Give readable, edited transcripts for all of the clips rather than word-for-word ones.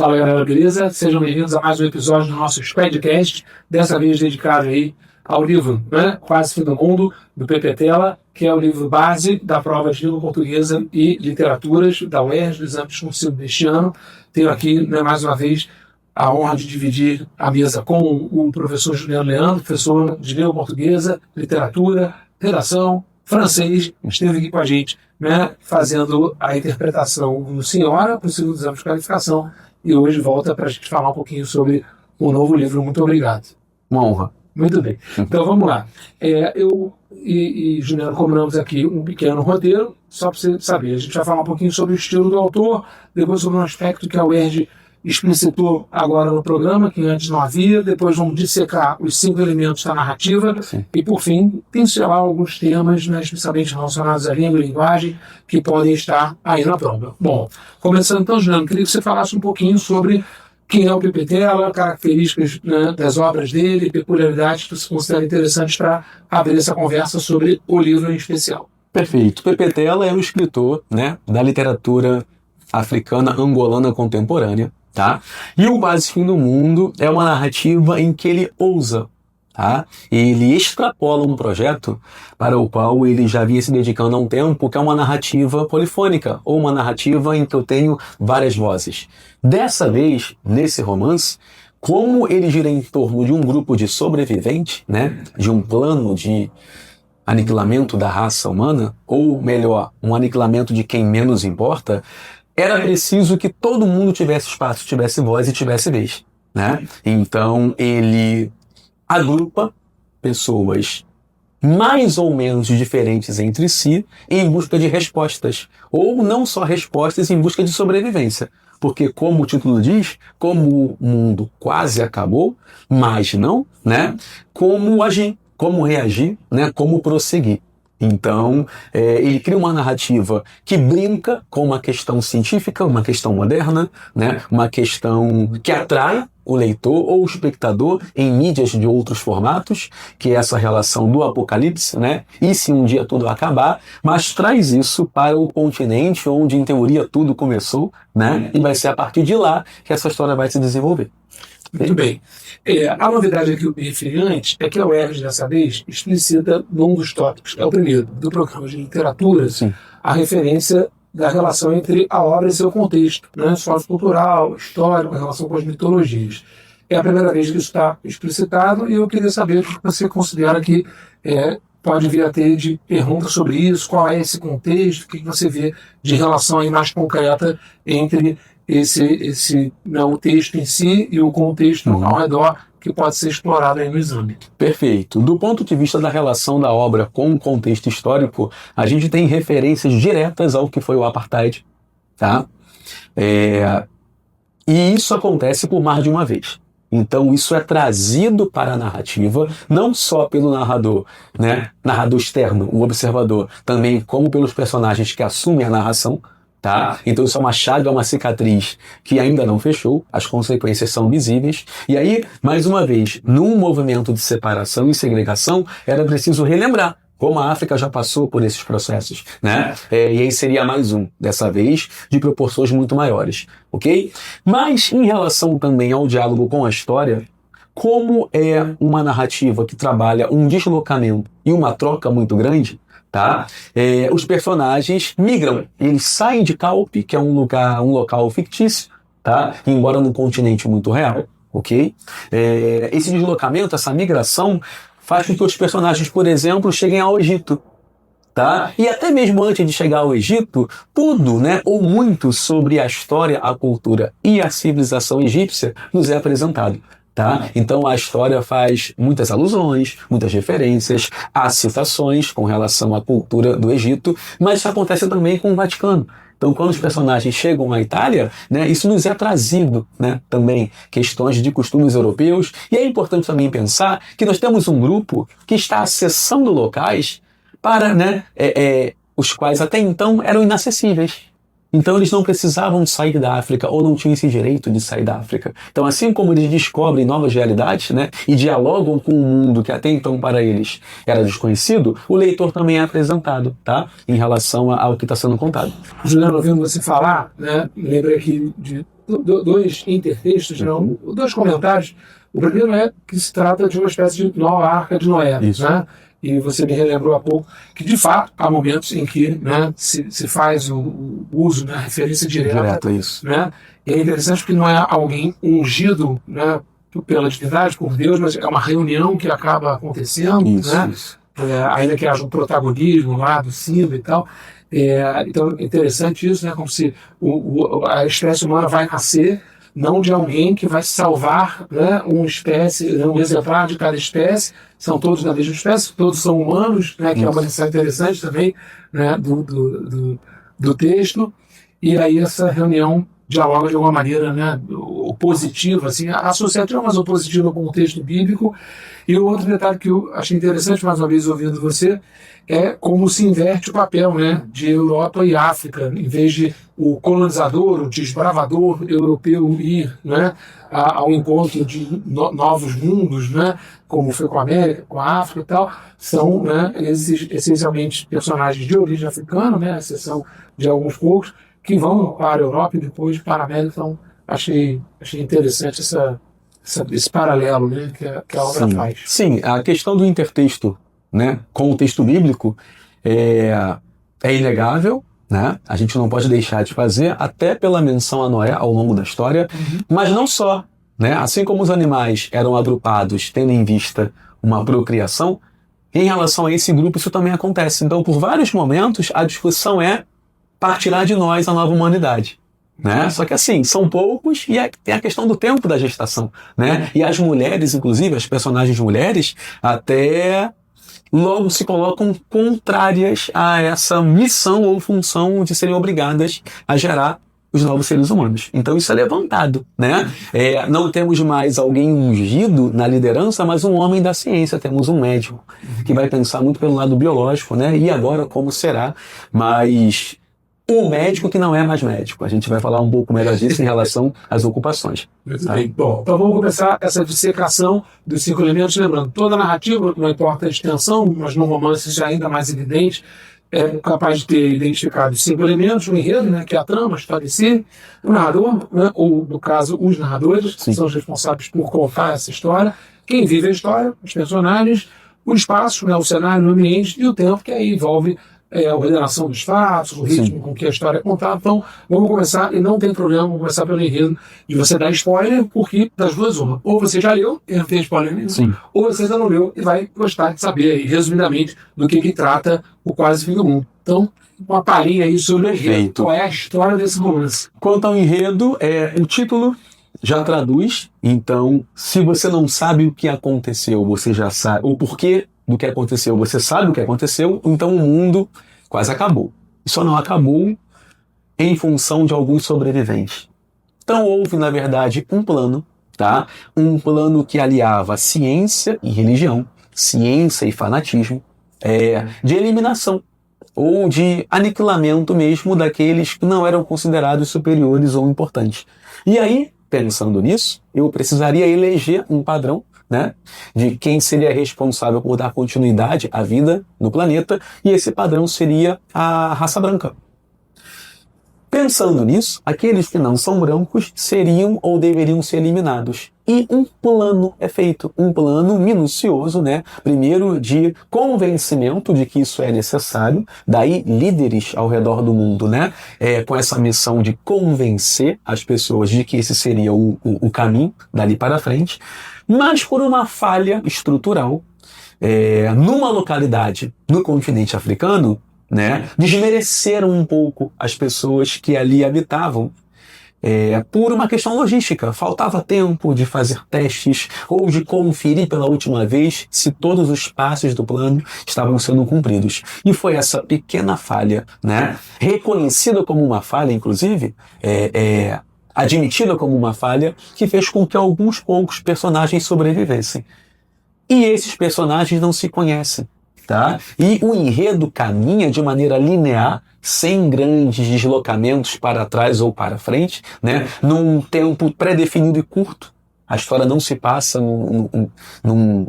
Fala galera, beleza? Sejam bem-vindos a mais um episódio do nosso Squadcast, dessa vez dedicado aí ao livro, né, Quase Fim do Mundo, do Pepe Tela, que é o livro base da prova de língua portuguesa e literaturas da UERJ, do exame de concurso deste ano. Tenho aqui, né, mais uma vez, a honra de dividir a mesa com o professor Juliano Leandro, professor de língua portuguesa, literatura, redação, francês, esteve aqui com a gente, né, fazendo a interpretação do Senhora para o segundo exame de qualificação, e hoje volta para a gente falar um pouquinho sobre o novo livro. Muito obrigado. Uma honra. Muito bem. Então vamos lá. Eu e Juliano combinamos aqui um pequeno roteiro, só para você saber. A gente vai falar um pouquinho sobre o estilo do autor, depois sobre um aspecto que a UERJ explicitou agora no programa, que antes não havia, depois vamos dissecar os 5 elementos da narrativa. Sim. E, por fim, pincelar alguns temas, né, especialmente relacionados à língua e linguagem, que podem estar aí na prova. Bom, começando então, Juliano, queria que você falasse um pouquinho sobre quem é o Pepe Tela, características, né, das obras dele, peculiaridades que você considera interessantes para abrir essa conversa sobre o livro em especial. Perfeito. Pepe Tela é um escritor, né, da literatura africana angolana contemporânea. Tá? E o Quase Fim do Mundo é uma narrativa em que ele ousa, tá? Ele extrapola um projeto para o qual ele já vinha se dedicando há um tempo, que é uma narrativa polifônica, ou uma narrativa em que eu tenho várias vozes. Dessa vez, nesse romance, como ele gira em torno de um grupo de sobreviventes, né, de um plano de aniquilamento da raça humana, ou melhor, um aniquilamento de quem menos importa, era preciso que todo mundo tivesse espaço, tivesse voz e tivesse vez, né? Então ele agrupa pessoas mais ou menos diferentes entre si em busca de respostas, ou não só respostas, em busca de sobrevivência. Porque, como o título diz, como o mundo quase acabou, mas não, né? Como agir, como reagir, né? Como prosseguir. Então, ele cria uma narrativa que brinca com uma questão científica, uma questão moderna, né? Uma questão que atrai o leitor ou o espectador em mídias de outros formatos, que é essa relação do apocalipse, né? E se um dia tudo acabar, mas traz isso para o continente onde, em teoria, tudo começou, né? E vai ser a partir de lá que essa história vai se desenvolver. Muito bem. A novidade aqui que eu me referi antes é que a UERJ, dessa vez, explicita num dos tópicos, é o primeiro, do programa de literatura, sim, a referência da relação entre a obra e seu contexto, né, sociocultural, histórico, a relação com as mitologias. É a primeira vez que isso está explicitado e eu queria saber o que você considera que pode vir a ter de perguntas sobre isso, qual é esse contexto, o que você vê de relação aí mais concreta entre o texto em si e o contexto ao redor que pode ser explorado aí no exame. Perfeito. Do ponto de vista da relação da obra com o contexto histórico, a gente tem referências diretas ao que foi o apartheid, tá? E isso acontece por mais de uma vez. Então isso é trazido para a narrativa, não só pelo narrador, né? Narrador externo, o observador, também como pelos personagens que assumem a narração. Tá? Então isso é uma chaga, uma cicatriz que ainda não fechou, as consequências são visíveis, e aí, mais uma vez, num movimento de separação e segregação, era preciso relembrar como a África já passou por esses processos, né? E aí seria mais um, dessa vez, de proporções muito maiores, ok? Mas em relação também ao diálogo com a história, como é uma narrativa que trabalha um deslocamento e uma troca muito grande, tá? Os personagens migram, eles saem de Calpe, que é um local fictício, tá? Embora num continente muito real, ok? Esse deslocamento, essa migração, faz com que os personagens, por exemplo, cheguem ao Egito, tá? E até mesmo antes de chegar ao Egito, tudo, né, ou muito sobre a história, a cultura e a civilização egípcia nos é apresentado. Tá? Então a história faz muitas alusões, muitas referências, há citações com relação à cultura do Egito, mas isso acontece também com o Vaticano. Então quando os personagens chegam à Itália, né, isso nos é trazido, né, também questões de costumes europeus, e é importante também pensar que nós temos um grupo que está acessando locais para, né, os quais até então eram inacessíveis. Então eles não precisavam sair da África ou não tinham esse direito de sair da África. Então assim como eles descobrem novas realidades, né, e dialogam com um mundo que até então para eles era desconhecido, o leitor também é apresentado, tá, em relação ao que está sendo contado. Juliano, ouvindo você falar, né, me lembrei aqui de dois intertextos, não, dois comentários. O primeiro é que se trata de uma espécie de nova arca de Noé, né? E você me relembrou há pouco que, de fato, há momentos em que, né, se faz o uso, né, a referência direta. Isso. Né? E é interessante porque não é alguém ungido, né, pela divindade, por Deus, mas é uma reunião que acaba acontecendo, né? Ainda que haja um protagonismo lá do Simba e tal. Então é interessante isso, né? Como se a espécie humana vai nascer não de alguém que vai salvar, né, um exemplar de cada espécie, são todos da mesma espécie, todos são humanos, né, que é uma lição interessante também, né, do texto, e aí essa reunião dialoga de alguma maneira, né, positiva, assim, associativa, mas positiva com o texto bíblico. E o outro detalhe que eu achei interessante, mais uma vez ouvindo você, é como se inverte o papel, né, de Europa e África, em vez de o colonizador, o desbravador europeu ir, né, ao encontro de novos mundos, né, como foi com a América, com a África e tal, são, né, essencialmente personagens de origem africana, né, à exceção de alguns poucos, que vão para a Europa e depois para a América. Então, achei interessante esse paralelo, né, que a obra faz. Sim, a questão do intertexto, né, com o texto bíblico é inegável, né? A gente não pode deixar de fazer, até pela menção a Noé ao longo da história, mas não só, né? Assim como os animais eram agrupados tendo em vista uma procriação, em relação a esse grupo isso também acontece. Então, por vários momentos, a discussão partirá de nós a nova humanidade. Né? Só que assim, são poucos e tem a questão do tempo da gestação, né? E as mulheres, inclusive, as personagens mulheres, até logo se colocam contrárias a essa missão ou função de serem obrigadas a gerar os novos seres humanos. Então isso é levantado, né? Não temos mais alguém ungido na liderança, mas um homem da ciência, temos um médico que vai pensar muito pelo lado biológico, né? E agora como será, mas o médico que não é mais médico. A gente vai falar um pouco melhor disso em relação às ocupações. Muito bem. Bom, então vamos começar essa dissecação dos 5 elementos. Lembrando, toda narrativa, não importa a extensão, mas no romance já é ainda mais evidente, é capaz de ter identificado os 5 elementos, o enredo, né, que é a trama, a história em si, o narrador, né, ou no caso, os narradores, que são os responsáveis por contar essa história, quem vive a história, os personagens, o espaço, né, o cenário, o ambiente e o tempo, que aí envolve a ordenação dos fatos, o ritmo com que a história é contada. Então, vamos começar, e não tem problema, vamos começar pelo enredo, de você dar spoiler, porque das duas uma. Ou você já leu, e não tem spoiler nenhum, ou você ainda não leu e vai gostar de saber, aí, resumidamente, do que trata o Quase Fim do Mundo. Então, uma palhinha aí sobre o enredo. Qual é a história desse romance? Quanto ao enredo, o título já traduz. Então, se você não sabe o que aconteceu, você já sabe o porquê do que aconteceu, você sabe o que aconteceu, então o mundo quase acabou. E só não acabou em função de alguns sobreviventes. Então houve, na verdade, um plano, tá? Um plano que aliava ciência e religião, ciência e fanatismo, de eliminação ou de aniquilamento mesmo daqueles que não eram considerados superiores ou importantes. E aí, pensando nisso, eu precisaria eleger um padrão, né, de quem seria responsável por dar continuidade à vida no planeta, e esse padrão seria a raça branca. Pensando nisso, aqueles que não são brancos seriam ou deveriam ser eliminados. E um plano é feito, um plano minucioso, né? Primeiro de convencimento de que isso é necessário, daí líderes ao redor do mundo, né? Com essa missão de convencer as pessoas de que esse seria o caminho dali para frente, mas por uma falha estrutural, numa localidade no continente africano, né, desmereceram um pouco as pessoas que ali habitavam, por uma questão logística. Faltava tempo de fazer testes ou de conferir pela última vez se todos os passos do plano estavam sendo cumpridos. E foi essa pequena falha, né, reconhecida como uma falha, inclusive, admitida como uma falha, que fez com que alguns poucos personagens sobrevivessem. E esses personagens não se conhecem. tá? E o enredo caminha de maneira linear, sem grandes deslocamentos para trás ou para frente, né? Num tempo pré-definido e curto. A história não se passa num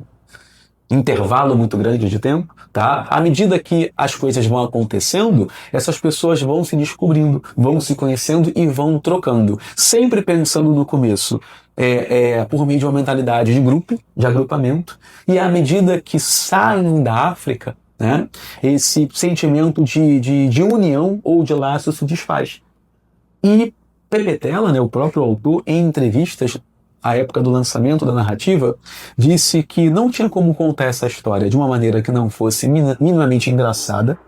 intervalo muito grande de tempo, tá? À medida que as coisas vão acontecendo, essas pessoas vão se descobrindo, vão se conhecendo e vão trocando. Sempre pensando no começo, por meio de uma mentalidade de grupo, de agrupamento, e à medida que saem da África, né, esse sentimento de união ou de laço se desfaz. E Pepe Tela, né, o próprio autor, em entrevistas à época do lançamento da narrativa, disse que não tinha como contar essa história de uma maneira que não fosse minimamente engraçada,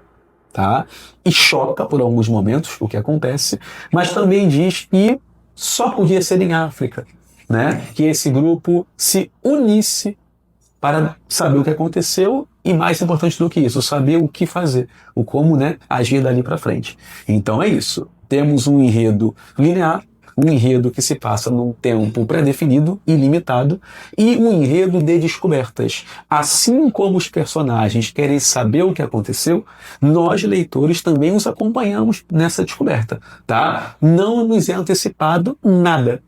tá? E choca por alguns momentos o que acontece, mas também diz que só podia ser em África, né? Que esse grupo se unisse para saber o que aconteceu e, mais importante do que isso, saber o que fazer, o como, né, agir dali para frente. Então é isso. Temos um enredo linear, um enredo que se passa num tempo pré-definido e limitado, e um enredo de descobertas. Assim como os personagens querem saber o que aconteceu, nós, leitores, também os acompanhamos nessa descoberta, tá? Não nos é antecipado nada.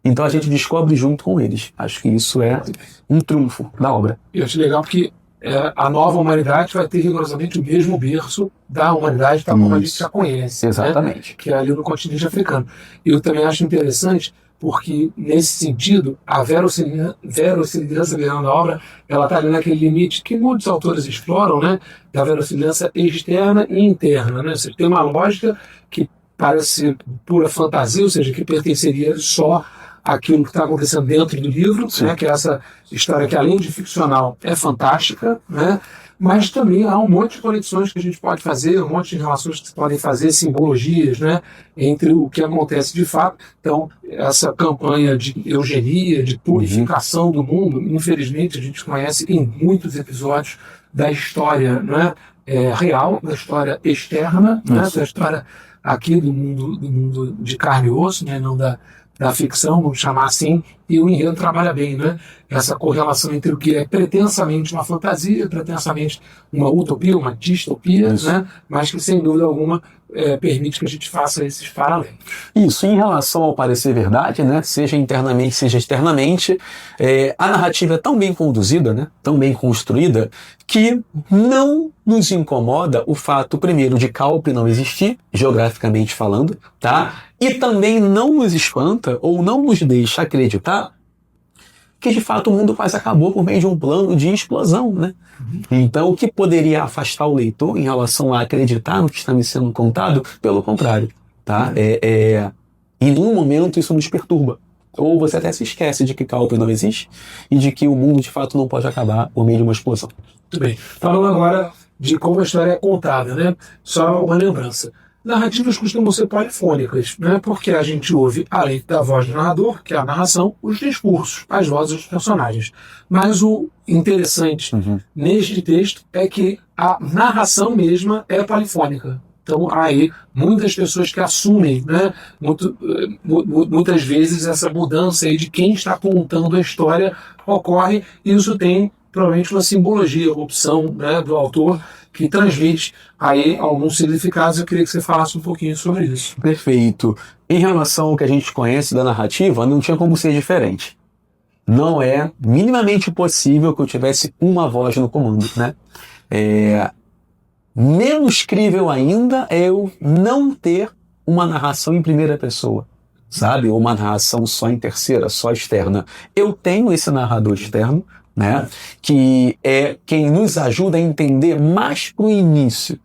Então a gente descobre junto com eles. Acho que isso é um trunfo da obra. Eu acho legal porque a nova humanidade vai ter rigorosamente o mesmo berço da humanidade tal como a gente já conhece. Exatamente. Né? Que é ali no continente africano. Eu também acho interessante porque, nesse sentido, a verossimilhança da obra, ela está ali naquele limite que muitos autores exploram, né? Da verossimilhança externa e interna. Né? Ou seja, tem uma lógica que parece pura fantasia, ou seja, que pertenceria só aquilo que está acontecendo dentro do livro, né, que é essa história que, além de ficcional, é fantástica, né, mas também há um monte de conexões que a gente pode fazer, um monte de relações que se podem fazer, simbologias, né, entre o que acontece de fato. Então, essa campanha de eugenia, de purificação do mundo, infelizmente, a gente conhece em muitos episódios da história, né, real, da história externa, né, da história aqui do mundo de carne e osso, né, não da ficção, vamos chamar assim, e o enredo trabalha bem, né? Essa correlação entre o que é pretensamente uma fantasia, pretensamente uma utopia, uma distopia, né? Mas que, sem dúvida alguma, permite que a gente faça esses paralelos. Isso, em relação ao parecer verdade, né? Seja internamente, seja externamente, a narrativa é tão bem conduzida, né? Tão bem construída, que não nos incomoda o fato, primeiro, de Calpe não existir, geograficamente falando, tá? E também não nos espanta ou não nos deixa acreditar que, de fato, o mundo quase acabou por meio de um plano de explosão, né? Então, o que poderia afastar o leitor em relação a acreditar no que está me sendo contado? Pelo contrário, tá? Em nenhum momento isso nos perturba. Ou você até se esquece de que Calpe não existe e de que o mundo, de fato, não pode acabar por meio de uma explosão. Muito bem. Falando agora de como a história é contada, né? Só uma lembrança. Narrativas costumam ser polifônicas, né? Porque a gente ouve, além da voz do narrador, que é a narração, os discursos, as vozes dos personagens. Mas o interessante neste texto é que a narração mesma é polifônica. Então, há aí muitas pessoas que assumem, né, muitas vezes essa mudança aí de quem está contando a história ocorre, e isso tem provavelmente uma simbologia, uma opção, né, do autor que transmite aí alguns significados. Eu queria que você falasse um pouquinho sobre isso. Perfeito. Em relação ao que a gente conhece da narrativa, não tinha como ser diferente. Não é minimamente possível que eu tivesse uma voz no comando, né? Menos crível ainda é eu não ter uma narração em primeira pessoa, sabe? Ou uma narração só em terceira, só externa. Eu tenho esse narrador externo, né? Que é quem nos ajuda a entender mais pro início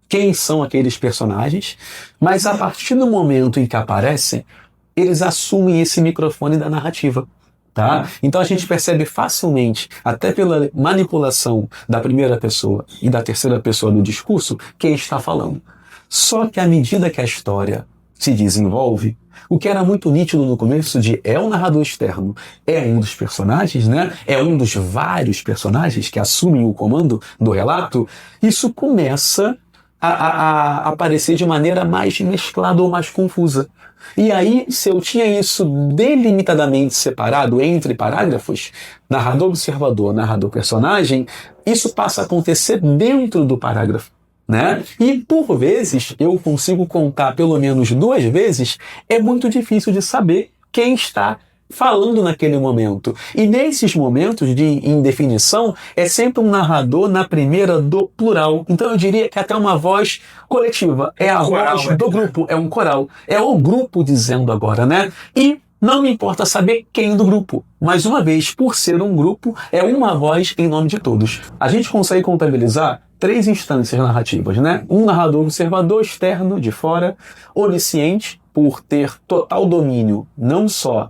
quem são aqueles personagens, mas a partir do momento em que aparecem, eles assumem esse microfone da narrativa. Tá? Então a gente percebe facilmente, até pela manipulação da primeira pessoa e da terceira pessoa do discurso, quem está falando. Só que à medida que a história se desenvolve, o que era muito nítido no começo de o narrador externo, é um dos personagens, né? É um dos vários personagens que assumem o comando do relato, isso começa a aparecer de maneira mais mesclada ou mais confusa. E aí, se eu tinha isso delimitadamente separado entre parágrafos, narrador-observador, narrador-personagem, isso passa a acontecer dentro do parágrafo, né? E por vezes, eu consigo contar pelo menos 2 vezes, é muito difícil de saber quem está falando naquele momento. E nesses momentos de indefinição, é sempre um narrador na primeira do plural. Então eu diria que até uma voz coletiva. É a voz do grupo, é um coral. É o grupo dizendo agora, né? E não me importa saber quem do grupo. Mais uma vez, por ser um grupo, é uma voz em nome de todos. A gente consegue contabilizar 3 instâncias narrativas, né? Um narrador observador externo, de fora, onisciente, por ter total domínio, não só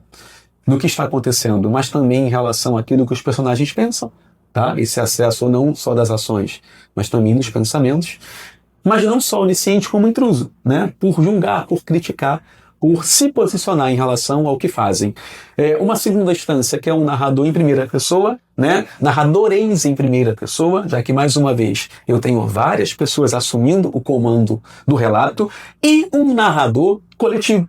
do que está acontecendo, mas também em relação àquilo que os personagens pensam, tá? Esse acesso não só das ações, mas também dos pensamentos. Mas não só onisciente como intruso, né? Por julgar, por criticar, por se posicionar em relação ao que fazem. Uma segunda instância, que é um narrador em primeira pessoa, né? Narradores em primeira pessoa, já que, mais uma vez, eu tenho várias pessoas assumindo o comando do relato, e um narrador coletivo,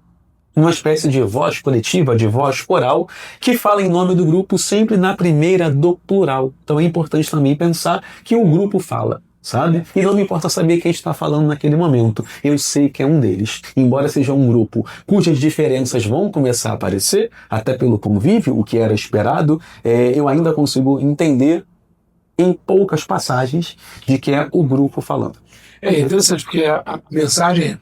uma espécie de voz coletiva, de voz coral, que fala em nome do grupo sempre na primeira do plural. Então é importante também pensar que o grupo fala, sabe? E não me importa saber quem está falando naquele momento. Eu sei que é um deles. Embora seja um grupo cujas diferenças vão começar a aparecer, até pelo convívio, o que era esperado, eu ainda consigo entender em poucas passagens de que é o grupo falando. É interessante, porque a mensagem,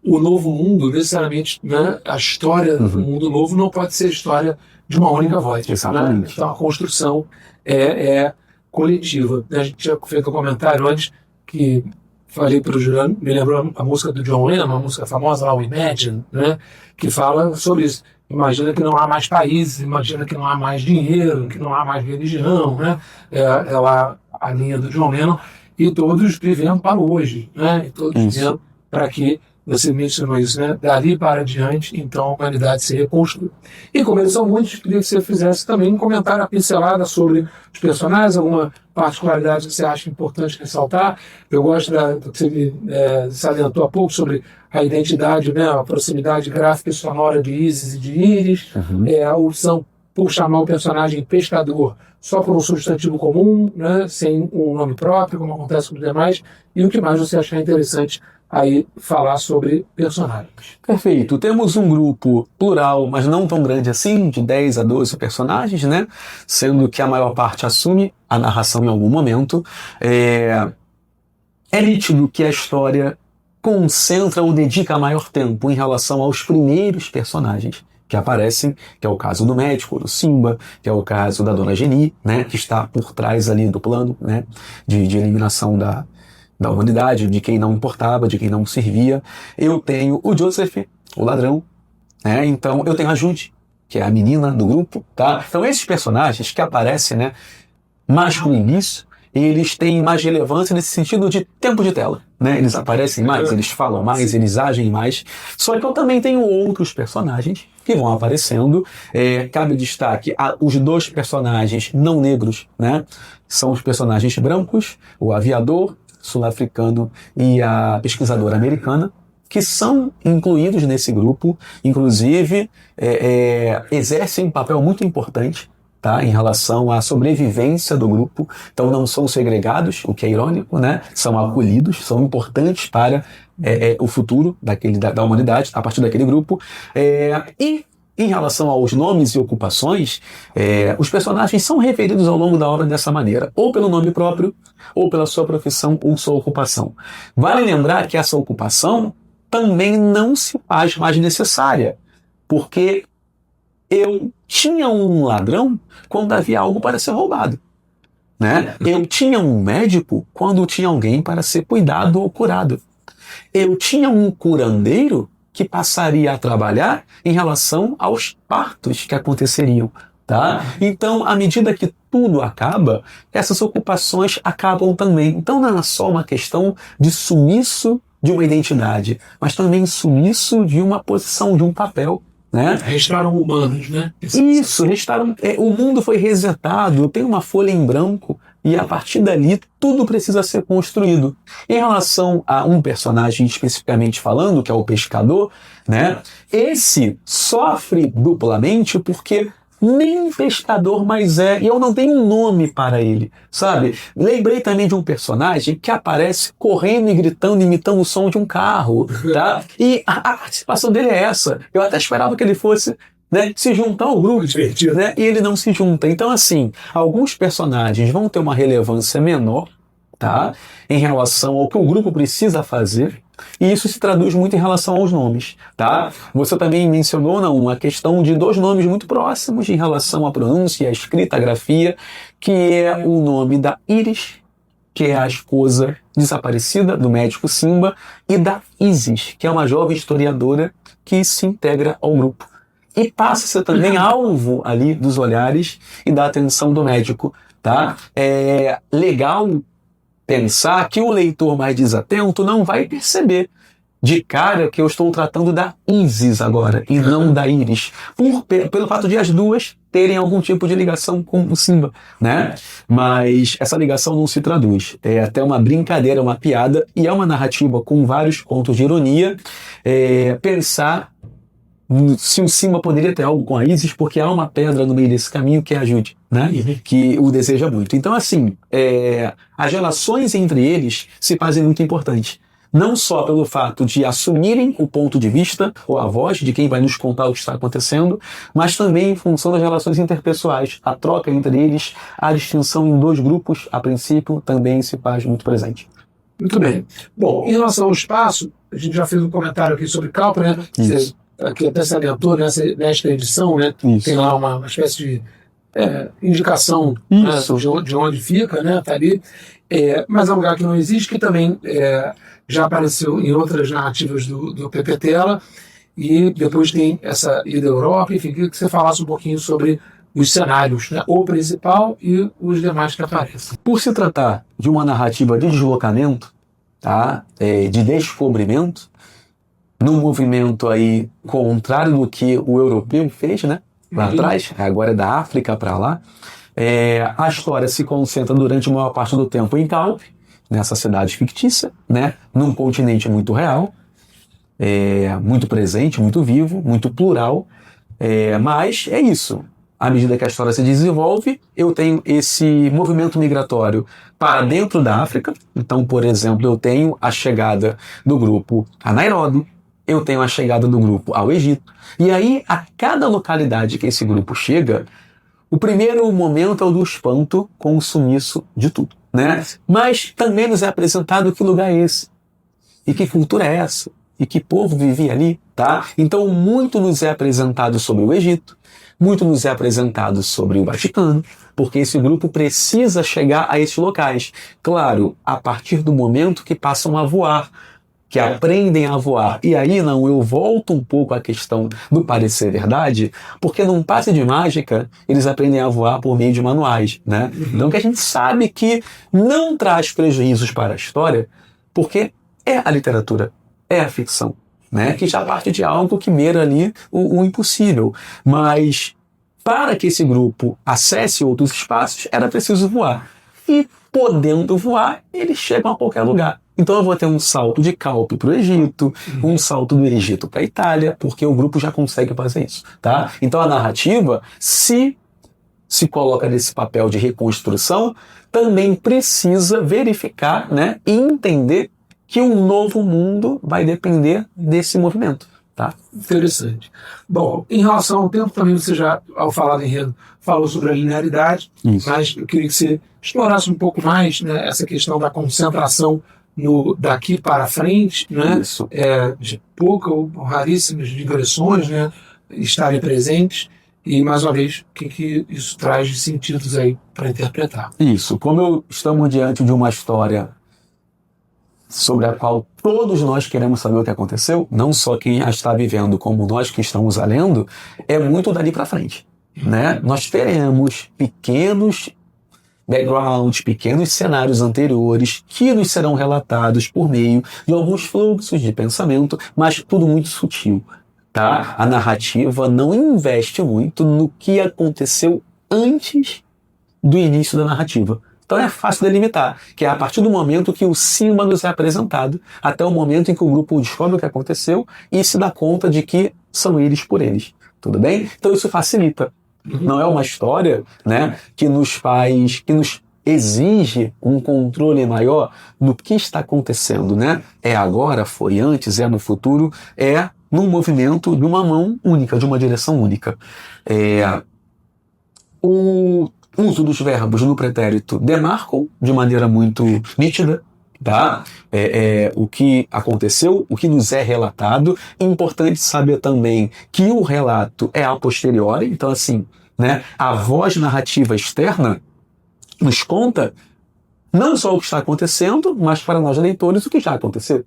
o novo mundo, necessariamente, né, a história do mundo novo não pode ser a história de uma única voz. Exatamente. Né? Então a construção é coletiva. A gente já fez um comentário antes que falei para o Juliano, me lembrou a música do John Lennon, uma música famosa lá, o Imagine, né, que fala sobre isso. Imagina que não há mais países, imagina que não há mais dinheiro, que não há mais religião, né? É lá a linha do John Lennon, e todos vivendo para hoje, né? E todos vivendo para que, você mencionou isso, né? Dali para adiante, então a humanidade se reconstrui. E como eles são muitos, queria que você fizesse também um comentário, uma pincelada sobre os personagens, alguma particularidade que você acha importante ressaltar. Eu gosto do que você salientou há pouco sobre a identidade, né? A proximidade gráfica e sonora de Isis e de Íris, a opção por chamar o personagem pescador só por um substantivo comum, né? Sem um nome próprio, como acontece com os demais, e o que mais você achar interessante aí falar sobre personagens. Perfeito. Temos um grupo plural, mas não tão grande assim, de 10 a 12 personagens, né? Sendo que a maior parte assume a narração em algum momento. É nítido que a história concentra ou dedica maior tempo em relação aos primeiros personagens que aparecem, que é o caso do médico, do Simba, que é o caso da Dona Geni, né? Que está por trás ali do plano, né? De eliminação da humanidade, de quem não importava, de quem não servia. Eu tenho o Joseph, o ladrão, né? Então eu tenho a Judy, que é a menina do grupo, tá? Então esses personagens que aparecem, né, mais no início, eles têm mais relevância nesse sentido de tempo de tela, né? Eles aparecem mais, eles falam mais, eles agem mais. Só que eu também tenho outros personagens que vão aparecendo. Cabe destaque os 2 personagens não negros, né? São os personagens brancos, o aviador sul-africano e a pesquisadora americana, que são incluídos nesse grupo, inclusive exercem um papel muito importante, tá, em relação à sobrevivência do grupo. Então não são segregados, o que é irônico, né? São acolhidos, são importantes para o futuro da humanidade, a partir daquele grupo. E em relação aos nomes e ocupações, os personagens são referidos ao longo da obra dessa maneira, ou pelo nome próprio, ou pela sua profissão ou sua ocupação. Vale lembrar que essa ocupação também não se faz mais necessária, porque eu tinha um ladrão quando havia algo para ser roubado, né? Eu tinha um médico quando tinha alguém para ser cuidado ou curado. Eu tinha um curandeiro que passaria a trabalhar em relação aos partos que aconteceriam, tá? Então, à medida que tudo acaba, essas ocupações acabam também. Então, não é só uma questão de sumiço de uma identidade, mas também sumiço de uma posição, de um papel, né? Restaram humanos, né? Isso, restaram. O mundo foi resetado, eu tenho uma folha em branco e a partir dali tudo precisa ser construído. Em relação a um personagem especificamente falando, que é o pescador, né? Esse sofre duplamente porque nem pescador mais é, e eu não tenho um nome para ele, sabe? Lembrei também de um personagem que aparece correndo e gritando, imitando o som de um carro, tá? E a participação dele é essa. Eu até esperava que ele fosse, né, se juntar ao grupo, né? E ele não se junta. Então, assim, alguns personagens vão ter uma relevância menor, tá? Em relação ao que o grupo precisa fazer. E isso se traduz muito em relação aos nomes, tá? Você também mencionou, não, a questão de dois nomes muito próximos em relação à pronúncia, à escrita, à grafia, que é o nome da Iris, que é a esposa desaparecida do médico Simba, e da Isis, que é uma jovem historiadora que se integra ao grupo. E passa a ser também alvo ali dos olhares e da atenção do médico, tá? É legal pensar que o leitor mais desatento não vai perceber de cara que eu estou tratando da Isis agora e não da Iris, pelo fato de as duas terem algum tipo de ligação com o Simba, né? Mas essa ligação não se traduz. É até uma brincadeira, uma piada, e é uma narrativa com vários pontos de ironia. Pensar se o Simba poderia ter algo com a Isis, porque há uma pedra no meio desse caminho que a ajude, né? Que o deseja muito. Então, assim, as relações entre eles se fazem muito importantes. Não só pelo fato de assumirem o ponto de vista ou a voz de quem vai nos contar o que está acontecendo, mas também em função das relações interpessoais. A troca entre eles, a distinção em dois grupos, a princípio, também se faz muito presente. Muito bem. Bom, em relação ao espaço, a gente já fez um comentário aqui sobre Calpra, né? Isso. Aqui até salientou nesta edição, né? Isso. Tem lá uma espécie de indicação, né, de onde fica, né? Tá ali. Mas é um lugar que não existe, que também já apareceu em outras narrativas do Pepe Tela, e depois tem essa ida à Europa. Enfim, queria que você falasse um pouquinho sobre os cenários, né? O principal e os demais que aparecem. Por se tratar de uma narrativa de deslocamento, tá? De descobrimento, num movimento aí contrário do que o europeu fez, né? Lá atrás, agora é da África para lá. A história se concentra durante a maior parte do tempo em Calpe, nessa cidade fictícia, né? Num continente muito real, muito presente, muito vivo, muito plural. Mas é isso. À medida que a história se desenvolve, eu tenho esse movimento migratório para dentro da África. Então, por exemplo, eu tenho a chegada do grupo a Nairobi, eu tenho a chegada do grupo ao Egito. E aí, a cada localidade que esse grupo chega, o primeiro momento é o do espanto com o sumiço de tudo, né? Mas também nos é apresentado que lugar é esse, e que cultura é essa, e que povo vivia ali, tá? Então, muito nos é apresentado sobre o Egito, muito nos é apresentado sobre o Vaticano, porque esse grupo precisa chegar a esses locais. Claro, a partir do momento que passam a voar, que aprendem a voar. E aí, não, eu volto um pouco à questão do parecer verdade, porque num passe de mágica, eles aprendem a voar por meio de manuais, né? Então, que a gente sabe que não traz prejuízos para a história, porque é a literatura, é a ficção, né? Que já parte de algo que mira ali o impossível. Mas, para que esse grupo acesse outros espaços, era preciso voar. E, podendo voar, eles chegam a qualquer lugar. Então eu vou ter um salto de Calpe para o Egito, um salto do Egito para a Itália, porque o grupo já consegue fazer isso, tá? Então a narrativa, se coloca nesse papel de reconstrução, também precisa verificar, né, e entender que um novo mundo vai depender desse movimento, tá? Interessante. Bom, em relação ao tempo, também você já, ao falar do enredo, falou sobre a linearidade, mas eu queria que você explorasse um pouco mais, né, essa questão da concentração daqui para frente, né? De pouca ou raríssimas digressões, né, estarem presentes, e mais uma vez, o que isso traz de sentidos aí para interpretar. Isso, como estamos diante de uma história sobre a qual todos nós queremos saber o que aconteceu, não só quem a está vivendo, como nós que estamos a lendo, é muito dali para frente, né? Nós teremos pequenos backgrounds, pequenos cenários anteriores que nos serão relatados por meio de alguns fluxos de pensamento, mas tudo muito sutil, tá? A narrativa não investe muito no que aconteceu antes do início da narrativa. Então é fácil delimitar, que é a partir do momento que o Simba nos é apresentado, até o momento em que o grupo descobre o que aconteceu e se dá conta de que são eles por eles. Tudo bem? Então isso facilita. Não é uma história, né, que nos exige um controle maior do que está acontecendo, né? É agora, foi antes, é no futuro, é num movimento de uma mão única, de uma direção única. O uso dos verbos no pretérito demarcam de maneira muito nítida, tá? O que aconteceu, o que nos é relatado. É importante saber também que o relato é a posteriori, então assim, né, a voz narrativa externa nos conta não só o que está acontecendo, mas para nós leitores o que já aconteceu.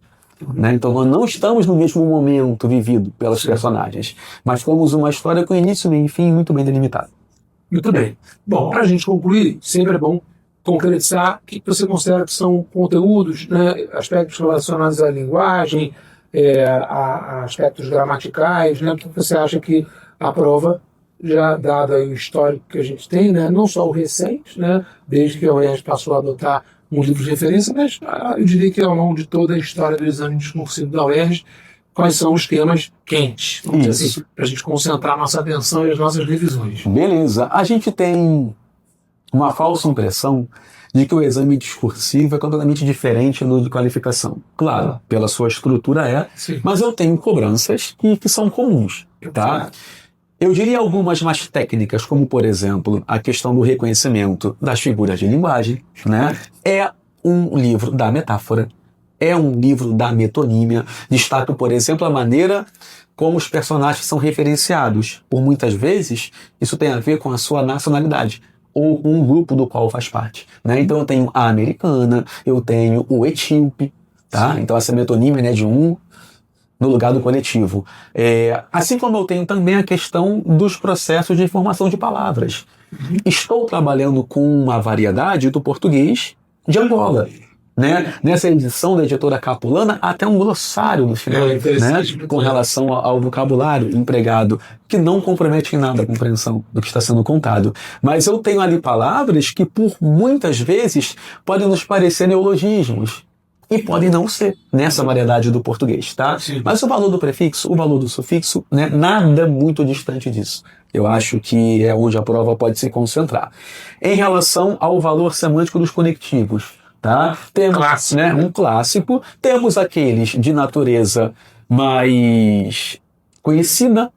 Né? Então nós não estamos no mesmo momento vivido pelas personagens, mas temos uma história com início, meio e fim muito bem delimitado. Muito bem. Bom, para a gente concluir, sempre é bom concretizar o que você considera que são conteúdos, né, aspectos relacionados à linguagem, a aspectos gramaticais, né, o que você acha que a prova, já dado aí o histórico que a gente tem, né, não só o recente, né, desde que a UERJ passou a adotar um livro de referência, mas eu diria que ao longo de toda a história do exame discursivo da UERJ, quais são os temas quentes, vamos dizer assim, para a gente concentrar nossa atenção e as nossas revisões. Beleza. A gente tem uma falsa impressão de que o exame discursivo é completamente diferente do de qualificação. Claro, pela sua estrutura Sim. Mas eu tenho cobranças que são comuns, tá? Eu diria algumas mais técnicas, como, por exemplo, a questão do reconhecimento das figuras de linguagem, né? É um livro da metáfora, é um livro da metonímia. Destaco, por exemplo, a maneira como os personagens são referenciados. Por muitas vezes, isso tem a ver com a sua nacionalidade ou com o grupo do qual faz parte, né? Então eu tenho a americana, eu tenho o etíope, tá? Então essa metonímia, né, de um no lugar do coletivo. Assim como eu tenho também a questão dos processos de formação de palavras. Estou trabalhando com uma variedade do português de Angola. Né? Nessa edição da editora Capulana, até um glossário no final, né? Com relação ao vocabulário empregado, que não compromete em nada a compreensão do que está sendo contado. Mas eu tenho ali palavras que, por muitas vezes, podem nos parecer neologismos. E podem não ser nessa variedade do português, tá? Sim. Mas o valor do prefixo, o valor do sufixo, né, nada muito distante disso. Eu acho que é onde a prova pode se concentrar. Em relação ao valor semântico dos conectivos, tá? Temos, Clássico, né, um clássico. Temos aqueles de natureza mais conhecida,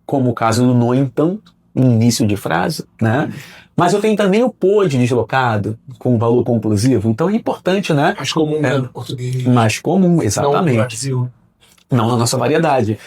como o caso do no entanto, início de frase, né? Mas eu tenho também o pôde deslocado, com valor conclusivo. Então é importante, né? Mais comum, né, no português. Mais comum, exatamente. Não no Brasil. Não na nossa variedade.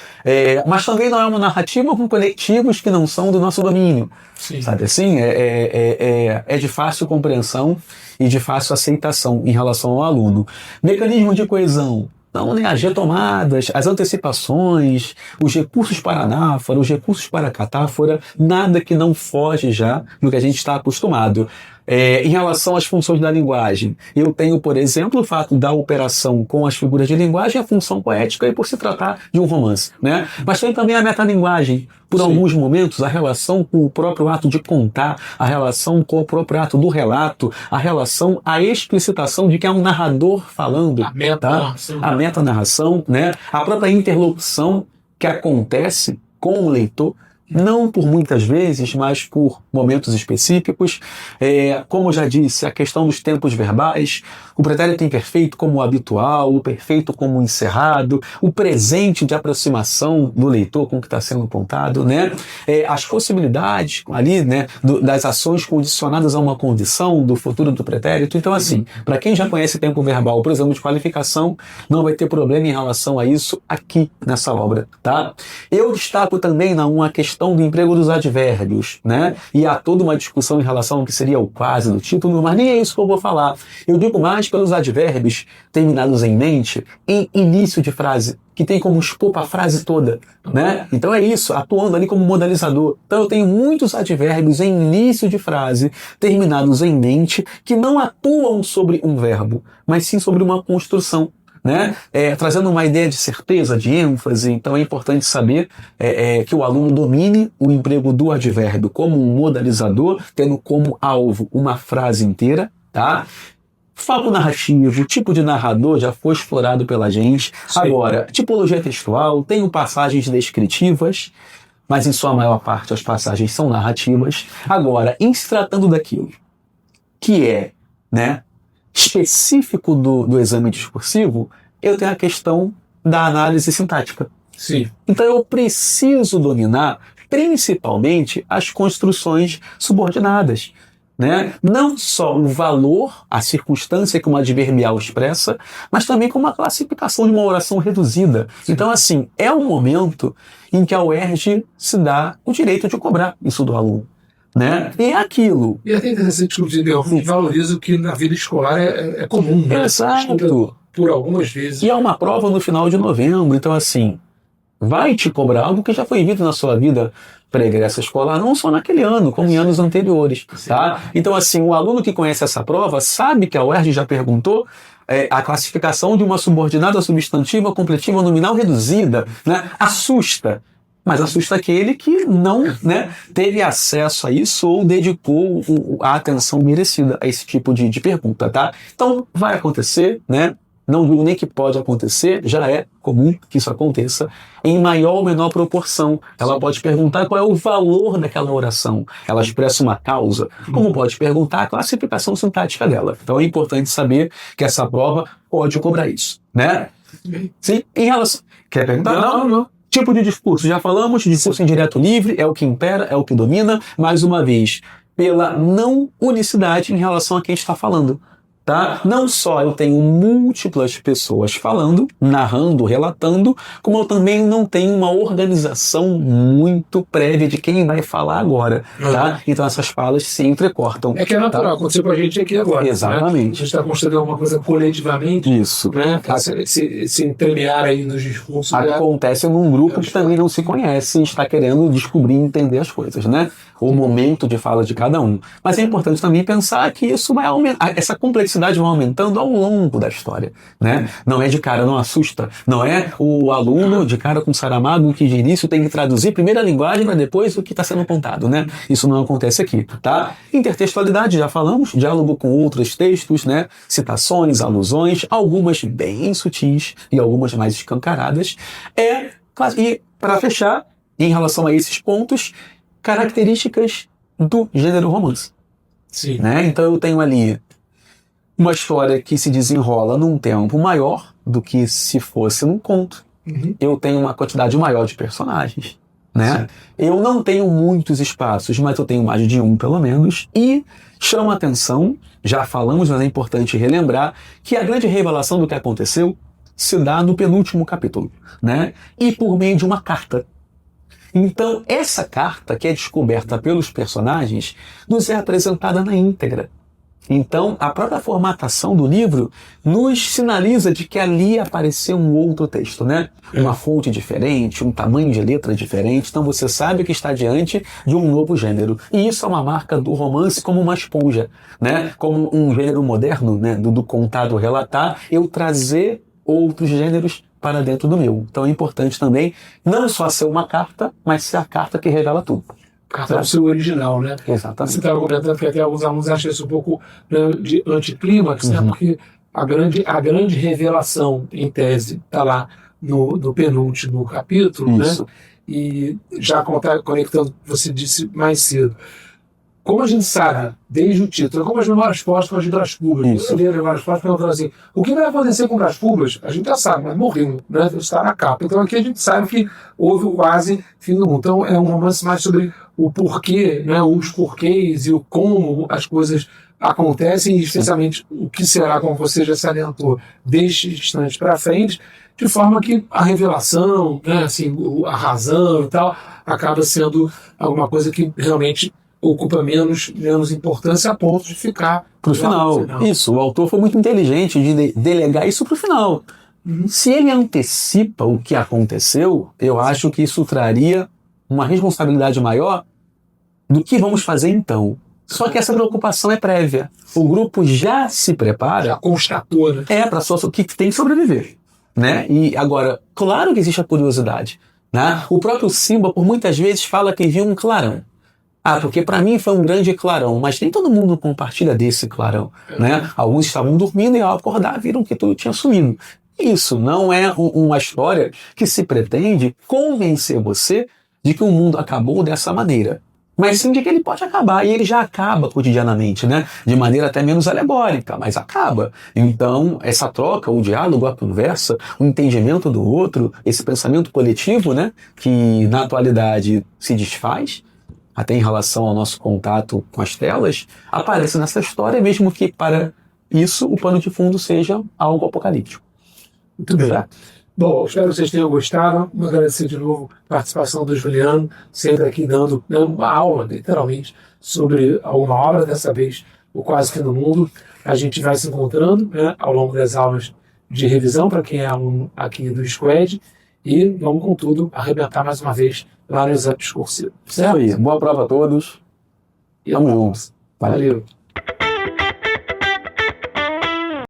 Mas também não é uma narrativa com conectivos que não são do nosso domínio. Sim. Sabe assim? É de fácil compreensão e de fácil aceitação em relação ao aluno. Mecanismo de coesão. Então, né, as retomadas, as antecipações, os recursos para anáfora, os recursos para catáfora, nada que não foge já do que a gente está acostumado. Em relação às funções da linguagem, eu tenho, por exemplo, o fato da operação com as figuras de linguagem, a função poética e por se tratar de um romance, né? Mas tem também a metalinguagem, por alguns momentos, a relação com o próprio ato de contar, a relação com o próprio ato do relato, a relação, a explicitação de que é um narrador falando, a metanarração, tá? A metanarração, né? A própria interlocução que acontece com o leitor, não por muitas vezes, mas por momentos específicos. Como eu já disse, a questão dos tempos verbais, o pretérito imperfeito como o habitual, o perfeito como o encerrado, o presente de aproximação do leitor com o que está sendo contado, né? As possibilidades ali, né, das ações condicionadas a uma condição do futuro do pretérito. Então, assim, para quem já conhece tempo verbal, por exemplo, de qualificação, não vai ter problema em relação a isso aqui nessa obra, tá? Eu destaco também uma questão do emprego dos advérbios, né? E há toda uma discussão em relação ao que seria o quase do título, mas nem é isso que eu vou falar. Eu digo mais pelos advérbios terminados em mente, em início de frase, que tem como expor a frase toda, né? Então é isso, atuando ali como modalizador. Então eu tenho muitos advérbios em início de frase, terminados em mente, que não atuam sobre um verbo, mas sim sobre uma construção, né? Trazendo uma ideia de certeza, de ênfase. Então é importante saber que o aluno domine o emprego do advérbio como um modalizador, tendo como alvo uma frase inteira, tá? Fato narrativo, tipo de narrador já foi explorado pela gente. Sim. Agora, tipologia textual, tenho passagens descritivas, mas em sua maior parte as passagens são narrativas. Agora, em se tratando daquilo que é, né, específico do exame discursivo, eu tenho a questão da análise sintática. Sim. Então eu preciso dominar principalmente as construções subordinadas, né? Não só o valor, a circunstância que uma adverbial expressa, mas também como a classificação de uma oração reduzida. Então, assim, é o momento em que a UERJ se dá o direito de cobrar isso do aluno, né? E é aquilo. E é até interessante que eu valorizo que na vida escolar é comum, né? Exato. Por algumas vezes. E é uma prova no final de novembro, então assim, vai te cobrar algo que já foi visto na sua vida pregressa escolar, não só naquele ano, como em anos anteriores, tá? Então assim, o aluno que conhece essa prova sabe que a UERJ já perguntou a classificação de uma subordinada substantiva, completiva, nominal reduzida, né? Assusta. Mas assusta aquele que não, né, teve acesso a isso ou dedicou a atenção merecida a esse tipo de pergunta, tá? Então, vai acontecer, né? Não digo nem que pode acontecer, já é comum que isso aconteça, em maior ou menor proporção. Ela pode perguntar qual é o valor daquela oração. Ela expressa uma causa, como pode perguntar a classificação sintática dela. Então é importante saber que essa prova pode cobrar isso, né? Sim, em relação... Quer perguntar? Não. Tipo de discurso, já falamos, discurso indireto livre é o que impera, é o que domina, mais uma vez, pela não unicidade em relação a quem está falando. Tá? Não só eu tenho múltiplas pessoas falando, narrando, relatando, como eu também não tenho uma organização muito prévia de quem vai falar agora. Tá? Então essas falas se entrecortam. É que é natural, tá? aconteceu com a gente aqui agora. Exatamente. Né? A gente está construindo uma coisa coletivamente. Isso. Né? Esse entremear aí nos discursos. Acontece num grupo que também não se conhece e está querendo descobrir e entender as coisas, né? O momento de fala de cada um. Mas é importante também pensar que isso vai aumentar, essa complexidade vai aumentando ao longo da história, né? Não é de cara, não assusta. Não é o aluno de cara com Saramago que de início tem que traduzir primeiro a linguagem para depois o que está sendo apontado, né? Isso não acontece aqui, tá? Intertextualidade, já falamos, diálogo com outros textos, né? Citações, alusões, algumas bem sutis e algumas mais escancaradas. E para fechar, em relação a esses pontos, características do gênero romance. Sim. Né? Então eu tenho ali uma história que se desenrola num tempo maior do que se fosse num conto. Uhum. Eu tenho uma quantidade maior de personagens. Né? Eu não tenho muitos espaços, mas eu tenho mais de um pelo menos. E chama atenção, já falamos, mas é importante relembrar, que a grande revelação do que aconteceu se dá no penúltimo capítulo. Né? E por meio de uma carta. Então, essa carta que é descoberta pelos personagens nos é apresentada na íntegra. Então, a própria formatação do livro nos sinaliza de que ali apareceu um outro texto, né? Uma fonte diferente, um tamanho de letra diferente. Então, você sabe que está diante de um novo gênero. E isso é uma marca do romance como uma esponja, né? Como um gênero moderno, né? Do contado relatar, eu trazer outros gêneros para dentro do meu. Então é importante também não só ser uma carta, mas ser a carta que revela tudo. Carta do seu original, né? Exatamente. Você estava comentando que até alguns alunos acham isso um pouco, né, de anticlímax, né? Porque a grande revelação, em tese, está lá no penúltimo capítulo, isso. Né? E já conectando, você disse mais cedo, como a gente sabe, desde o título, como as memórias póstumas de Brás Cubas, eu li as memórias póstumas perguntando assim, o que vai acontecer com Brás Cubas? A gente já sabe, mas morreu, né? Está na capa. Então aqui a gente sabe que houve o quase fim do mundo. Então é um romance mais sobre o porquê, né? Os porquês e o como as coisas acontecem, e especialmente o que será, como você já salientou, deste instante para frente, de forma que a revelação, né? Assim, a razão e tal, acaba sendo alguma coisa que realmente ocupa menos importância a ponto de ficar para o final. Isso, o autor foi muito inteligente de delegar isso para o final. Se ele antecipa o que aconteceu, eu acho que isso traria uma responsabilidade maior do que vamos fazer então. Só que essa preocupação é prévia. O grupo já se prepara. Já constatou, né? Para o que tem que sobreviver. Né? E agora, claro que existe a curiosidade. Né? O próprio Simba, por muitas vezes, fala que viu um clarão. Porque para mim foi um grande clarão, mas nem todo mundo compartilha desse clarão, né? Alguns estavam dormindo e ao acordar viram que tudo tinha sumido. Isso não é uma história que se pretende convencer você de que o mundo acabou dessa maneira, mas sim de que ele pode acabar, e ele já acaba cotidianamente, né? De maneira até menos alegórica, mas acaba. Então, essa troca, o diálogo, a conversa, o entendimento do outro, esse pensamento coletivo, né? Que na atualidade se desfaz, até em relação ao nosso contato com as telas, aparece nessa história, mesmo que para isso o pano de fundo seja algo apocalíptico. Muito bem. Bom, espero que vocês tenham gostado. Vou agradecer de novo a participação do Juliano, sempre aqui dando uma aula, literalmente, sobre alguma obra, dessa vez o Quase Fim do Mundo. A gente vai se encontrando, né, ao longo das aulas de revisão, para quem é aluno aqui do Squad, e vamos com tudo arrebentar mais uma vez lá no exame discursivo. Certo? Boa prova a todos. E Tamo junto. Valeu.